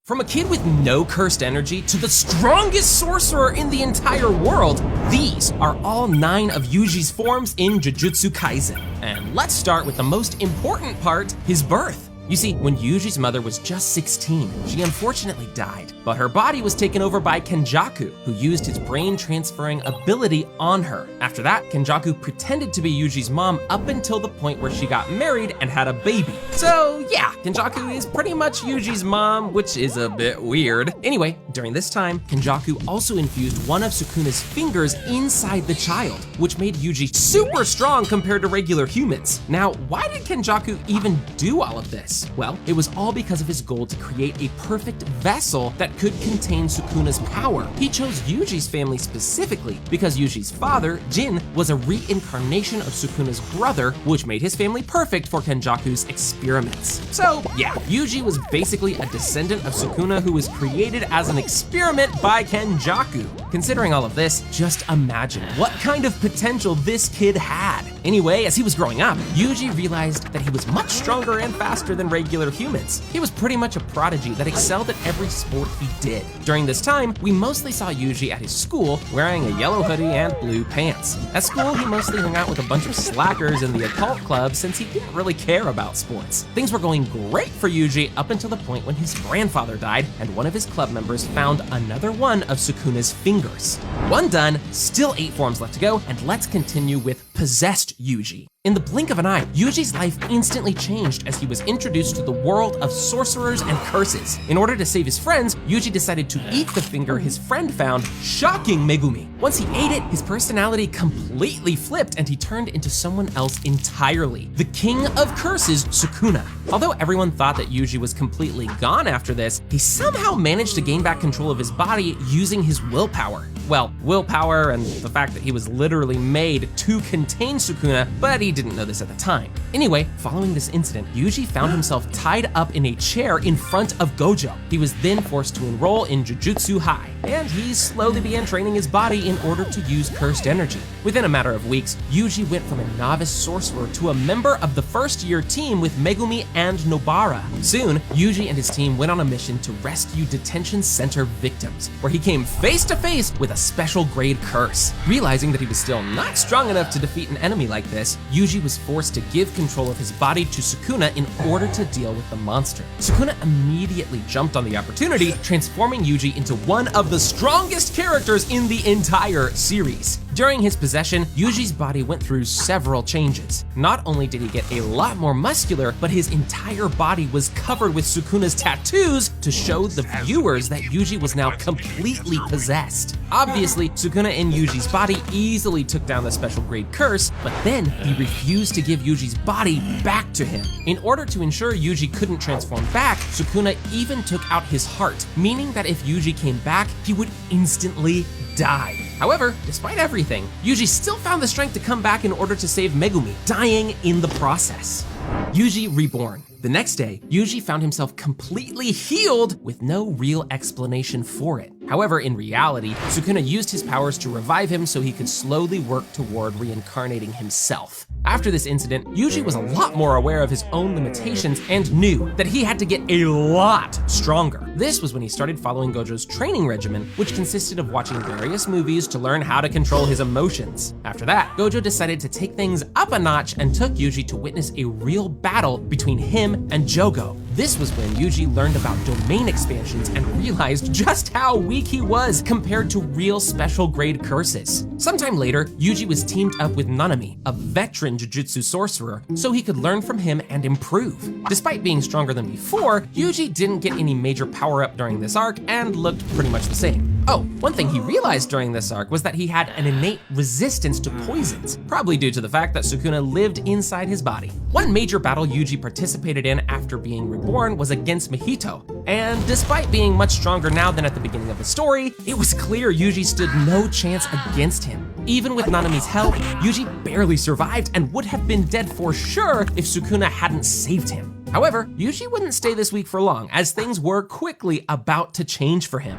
From a kid with no cursed energy to the strongest sorcerer in the entire world, these are all 9 of Yuji's forms in Jujutsu Kaisen. And let's start with the most important part, his birth. You see, when Yuji's mother was just 16, she unfortunately died, but her body was taken over by Kenjaku, who used his brain transferring ability on her. After that, Kenjaku pretended to be Yuji's mom up until the point where she got married and had a baby. So yeah, Kenjaku is pretty much Yuji's mom, which is a bit weird. Anyway, during this time, Kenjaku also infused one of Sukuna's fingers inside the child, which made Yuji super strong compared to regular humans. Now, why did Kenjaku even do all of this? Well, it was all because of his goal to create a perfect vessel that could contain Sukuna's power. He chose Yuji's family specifically because Yuji's father, Jin, was a reincarnation of Sukuna's brother, which made his family perfect for Kenjaku's experiments. So yeah, Yuji was basically a descendant of Sukuna who was created as an experiment by Kenjaku. Considering all of this, just imagine what kind of potential this kid had. Anyway, as he was growing up, Yuji realized that he was much stronger and faster than regular humans. He was pretty much a prodigy that excelled at every sport he did. During this time, we mostly saw Yuji at his school wearing a yellow hoodie and blue pants. At school, he mostly hung out with a bunch of slackers in the occult club since he didn't really care about sports. Things were going great for Yuji up until the point when his grandfather died and one of his club members found another one of Sukuna's fingers. One done, still 8 forms left to go, and let's continue with possessed Yuji. In the blink of an eye, Yuji's life instantly changed as he was introduced to the world of sorcerers and curses. In order to save his friends, Yuji decided to eat the finger his friend found, shocking Megumi. Once he ate it, his personality completely flipped and he turned into someone else entirely, the king of curses, Sukuna. Although everyone thought that Yuji was completely gone after this, he somehow managed to gain back control of his body using his willpower. Well, willpower and the fact that he was literally made to contain Sukuna, but he didn't know this at the time. Anyway, following this incident, Yuji found himself tied up in a chair in front of Gojo. He was then forced to enroll in Jujutsu High, and he slowly began training his body in order to use cursed energy. Within a matter of weeks, Yuji went from a novice sorcerer to a member of the first-year team with Megumi and Nobara. Soon, Yuji and his team went on a mission to rescue detention center victims, where he came face to face with a special grade curse. Realizing that he was still not strong enough to defeat an enemy like this, Yuji was forced to give control of his body to Sukuna in order to deal with the monster. Sukuna immediately jumped on the opportunity, transforming Yuji into one of the strongest characters in the entire series. During his possession, Yuji's body went through several changes. Not only did he get a lot more muscular, but his entire body was covered with Sukuna's tattoos to show the viewers that Yuji was now completely possessed. Obviously, Sukuna in Yuji's body easily took down the special grade curse, but then he refused to give Yuji's body back to him. In order to ensure Yuji couldn't transform back, Sukuna even took out his heart, meaning that if Yuji came back, he would instantly die. However, despite everything, Yuji still found the strength to come back in order to save Megumi, dying in the process. Yuji reborn. The next day, Yuji found himself completely healed with no real explanation for it. However, in reality, Sukuna used his powers to revive him so he could slowly work toward reincarnating himself. After this incident, Yuji was a lot more aware of his own limitations and knew that he had to get a lot stronger. This was when he started following Gojo's training regimen, which consisted of watching various movies to learn how to control his emotions. After that, Gojo decided to take things up a notch and took Yuji to witness a real battle between him and Jogo. This was when Yuji learned about domain expansions and realized just how weak he was compared to real special grade curses. Sometime later, Yuji was teamed up with Nanami, a veteran jujutsu sorcerer, so he could learn from him and improve. Despite being stronger than before, Yuji didn't get any major power-up during this arc and looked pretty much the same. Oh, one thing he realized during this arc was that he had an innate resistance to poisons, probably due to the fact that Sukuna lived inside his body. One major battle Yuji participated in after being reborn was against Mahito, and despite being much stronger now than at the beginning of the story, it was clear Yuji stood no chance against him. Even with Nanami's help, Yuji barely survived and would have been dead for sure if Sukuna hadn't saved him. However, Yuji wouldn't stay this weak for long, as things were quickly about to change for him.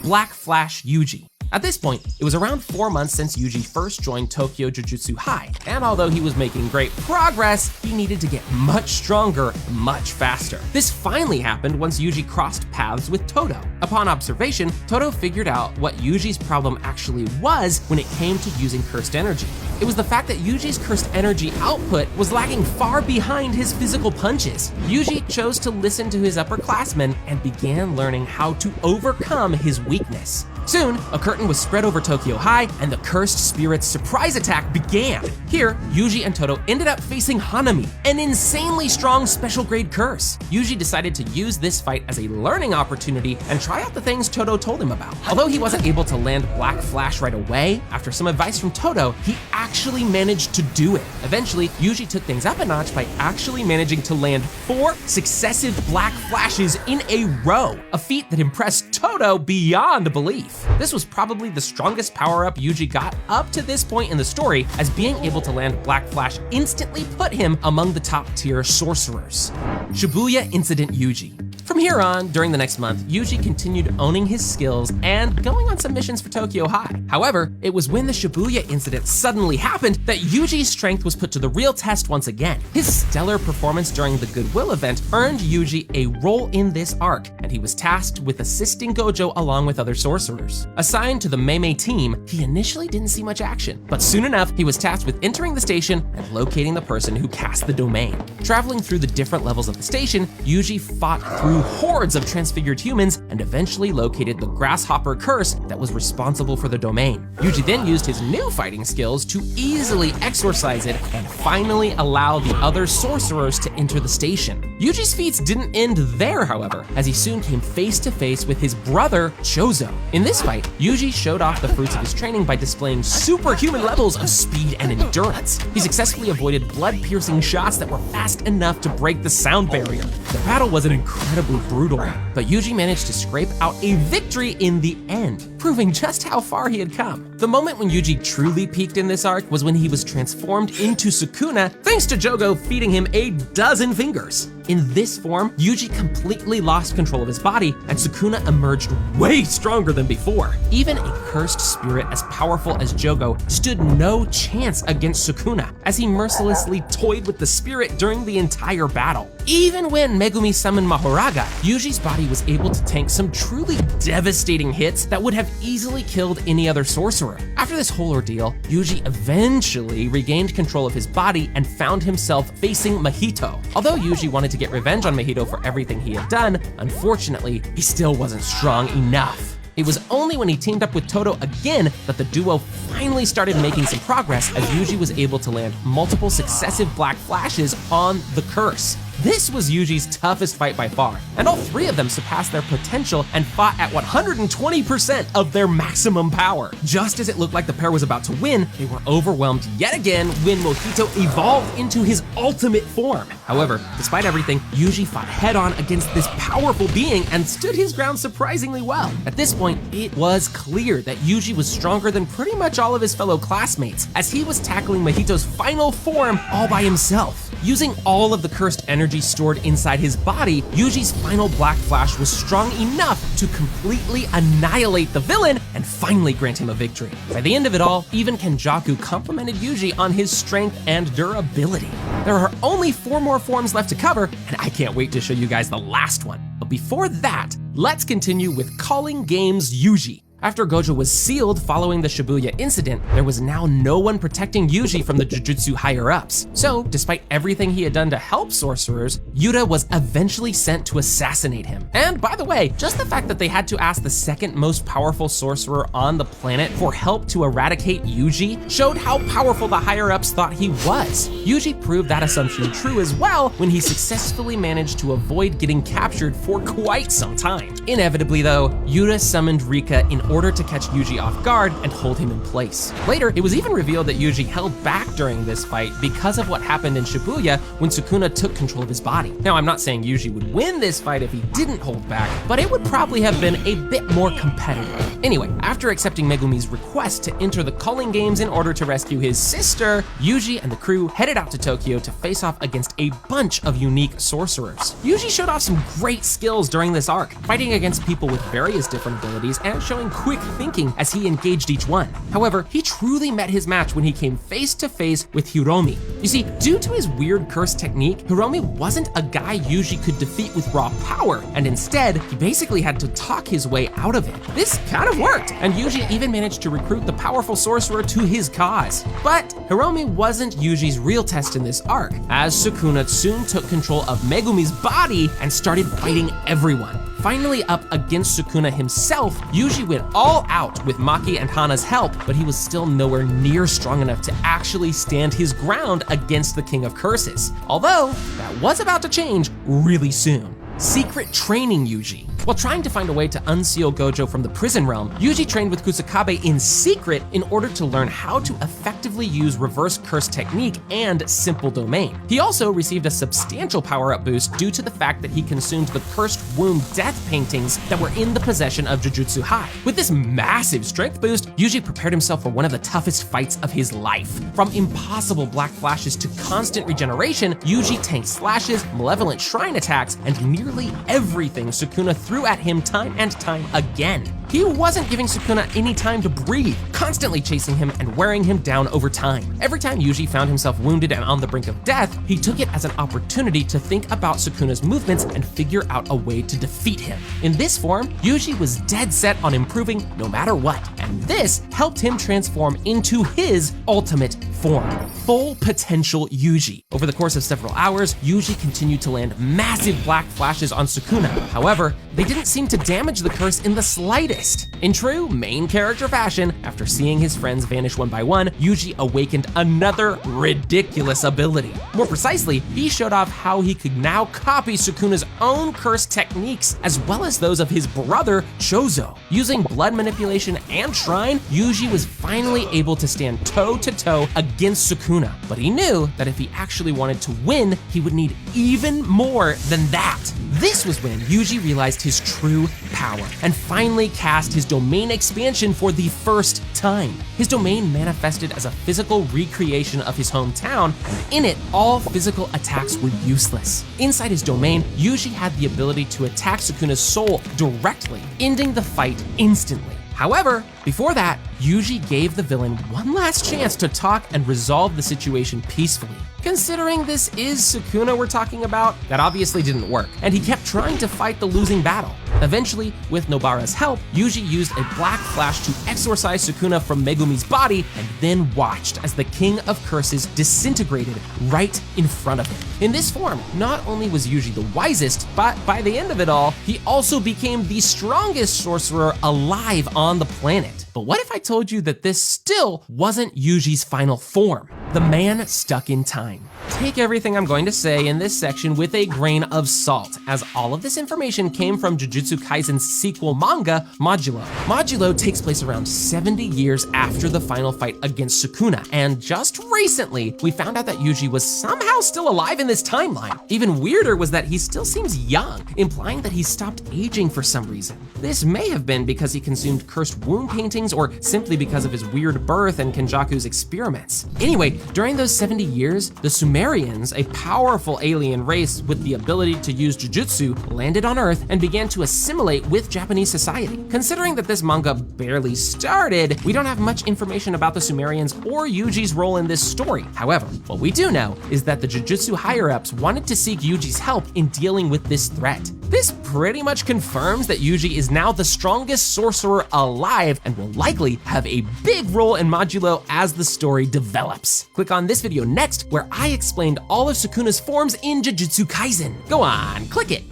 Black Flash Yuji. At this point, it was around 4 months since Yuji first joined Tokyo Jujutsu High, and although he was making great progress, he needed to get much stronger, much faster. This finally happened once Yuji crossed paths with Todo. Upon observation, Todo figured out what Yuji's problem actually was when it came to using cursed energy. It was the fact that Yuji's cursed energy output was lagging far behind his physical punches. Yuji chose to listen to his upperclassmen and began learning how to overcome his weakness. Soon, a curtain was spread over Tokyo High, and the cursed spirit's surprise attack began. Here, Yuji and Todo ended up facing Hanami, an insanely strong special grade curse. Yuji decided to use this fight as a learning opportunity and try out the things Todo told him about. Although he wasn't able to land Black Flash right away, after some advice from Todo, he actually managed to do it. Eventually, Yuji took things up a notch by actually managing to land 4 successive Black Flashes in a row, a feat that impressed Todo beyond belief. This was probably the strongest power-up Yuji got up to this point in the story, as being able to land Black Flash instantly put him among the top-tier sorcerers. Shibuya Incident Yuji. From here on, during the next month, Yuji continued owning his skills and going on some missions for Tokyo High. However, it was when the Shibuya incident suddenly happened that Yuji's strength was put to the real test once again. His stellar performance during the Goodwill event earned Yuji a role in this arc, and he was tasked with assisting Gojo along with other sorcerers. Assigned to the Meimei team, he initially didn't see much action, but soon enough, he was tasked with entering the station and locating the person who cast the domain. Traveling through the different levels of the station, Yuji fought through hordes of transfigured humans and eventually located the grasshopper curse that was responsible for the domain. Yuji then used his new fighting skills to easily exorcise it and finally allow the other sorcerers to enter the station. Yuji's feats didn't end there, however, as he soon came face to face with his brother, Chozo. In this fight, Yuji showed off the fruits of his training by displaying superhuman levels of speed and endurance. He successfully avoided blood-piercing shots that were fast enough to break the sound barrier. The battle was an incredibly brutal, but Yuji managed to scrape out a victory in the end, proving just how far he had come. The moment when Yuji truly peaked in this arc was when he was transformed into Sukuna, thanks to Jogo feeding him a dozen fingers. In this form, Yuji completely lost control of his body, and Sukuna emerged way stronger than before. Even a cursed spirit as powerful as Jogo stood no chance against Sukuna, as he mercilessly toyed with the spirit during the entire battle. Even when Megumi summoned Mahoraga, Yuji's body was able to tank some truly devastating hits that would have easily killed any other sorcerer. After this whole ordeal, Yuji eventually regained control of his body and found himself facing Mahito. Although Yuji wanted to get revenge on Mahito for everything he had done, unfortunately, he still wasn't strong enough. It was only when he teamed up with Todo again that the duo finally started making some progress, as Yuji was able to land multiple successive Black Flashes on the curse. This was Yuji's toughest fight by far, and all 3 of them surpassed their potential and fought at 120% of their maximum power. Just as it looked like the pair was about to win, they were overwhelmed yet again when Mohito evolved into his ultimate form. However, despite everything, Yuji fought head-on against this powerful being and stood his ground surprisingly well. At this point, it was clear that Yuji was stronger than pretty much all of his fellow classmates, as he was tackling Mahito's final form all by himself. Using all of the cursed energy stored inside his body, Yuji's final Black Flash was strong enough to completely annihilate the villain and finally grant him a victory. By the end of it all, even Kenjaku complimented Yuji on his strength and durability. There are only 4 more forms left to cover, and I can't wait to show you guys the last one. But before that, let's continue with Calling Games Yuji. After Gojo was sealed following the Shibuya incident, there was now no one protecting Yuji from the Jujutsu higher-ups. So, despite everything he had done to help sorcerers, Yuta was eventually sent to assassinate him. And by the way, just the fact that they had to ask the second most powerful sorcerer on the planet for help to eradicate Yuji showed how powerful the higher-ups thought he was. Yuji proved that assumption true as well when he successfully managed to avoid getting captured for quite some time. Inevitably though, Yuta summoned Rika in order to catch Yuji off guard and hold him in place. Later, it was even revealed that Yuji held back during this fight because of what happened in Shibuya when Sukuna took control of his body. Now, I'm not saying Yuji would win this fight if he didn't hold back, but it would probably have been a bit more competitive. Anyway, after accepting Megumi's request to enter the Calling Games in order to rescue his sister, Yuji and the crew headed out to Tokyo to face off against a bunch of unique sorcerers. Yuji showed off some great skills during this arc, fighting against people with various different abilities and showing quick thinking as he engaged each one. However, he truly met his match when he came face to face with Hiromi. You see, due to his weird curse technique, Hiromi wasn't a guy Yuji could defeat with raw power, and instead, he basically had to talk his way out of it. This kind of worked, and Yuji even managed to recruit the powerful sorcerer to his cause. But Hiromi wasn't Yuji's real test in this arc, as Sukuna soon took control of Megumi's body and started fighting everyone. Finally up against Sukuna himself, Yuji went all out with Maki and Hana's help, but he was still nowhere near strong enough to actually stand his ground against the King of Curses. Although, that was about to change really soon. Secret training Yuji. While trying to find a way to unseal Gojo from the prison realm, Yuji trained with Kusakabe in secret in order to learn how to effectively use reverse curse technique and simple domain. He also received a substantial power-up boost due to the fact that he consumed the cursed womb death paintings that were in the possession of Jujutsu High. With this massive strength boost, Yuji prepared himself for one of the toughest fights of his life. From impossible black flashes to constant regeneration, Yuji tanked slashes, malevolent shrine attacks, and nearly everything Sukuna threw at him time and time again. He wasn't giving Sukuna any time to breathe, constantly chasing him and wearing him down over time. Every time Yuji found himself wounded and on the brink of death, he took it as an opportunity to think about Sukuna's movements and figure out a way to defeat him. In this form, Yuji was dead set on improving no matter what, and this helped him transform into his ultimate form, Full Potential Yuji. Over the course of several hours, Yuji continued to land massive black flashes on Sukuna. However, they didn't seem to damage the curse in the slightest. In true main character fashion, after seeing his friends vanish one by one, Yuji awakened another ridiculous ability. More precisely, he showed off how he could now copy Sukuna's own curse techniques as well as those of his brother Chozo. Using blood manipulation and shrine, Yuji was finally able to stand toe-to-toe against Sukuna, but he knew that if he actually wanted to win, he would need even more than that. This was when Yuji realized his true power and finally cast his domain expansion for the first time. His domain manifested as a physical recreation of his hometown, and in it, all physical attacks were useless. Inside his domain, Yuji had the ability to attack Sukuna's soul directly, ending the fight instantly. However, before that, Yuji gave the villain one last chance to talk and resolve the situation peacefully. Considering this is Sukuna we're talking about, that obviously didn't work, and he kept trying to fight the losing battle. Eventually, with Nobara's help, Yuji used a black flash to exorcise Sukuna from Megumi's body and then watched as the King of Curses disintegrated right in front of him. In this form, not only was Yuji the wisest, but by the end of it all, he also became the strongest sorcerer alive on the planet. But what if I told you that this still wasn't Yuji's final form? The man stuck in time. Take everything I'm going to say in this section with a grain of salt, as all of this information came from Jujutsu Kaisen's sequel manga, Modulo. Modulo takes place around 70 years after the final fight against Sukuna, and just recently, we found out that Yuji was somehow still alive in this timeline. Even weirder was that he still seems young, implying that he stopped aging for some reason. This may have been because he consumed cursed womb paintings or simply because of his weird birth and Kenjaku's experiments. Anyway, during those 70 years, the Sumerians, a powerful alien race with the ability to use jujutsu, landed on Earth and began to assimilate with Japanese society. Considering that this manga barely started, we don't have much information about the Sumerians or Yuji's role in this story. However, what we do know is that the jujutsu higher-ups wanted to seek Yuji's help in dealing with this threat. This pretty much confirms that Yuji is now the strongest sorcerer alive and will likely have a big role in Modulo as the story develops. Click on this video next where I explained all of Sukuna's forms in Jujutsu Kaisen. Go on, click it.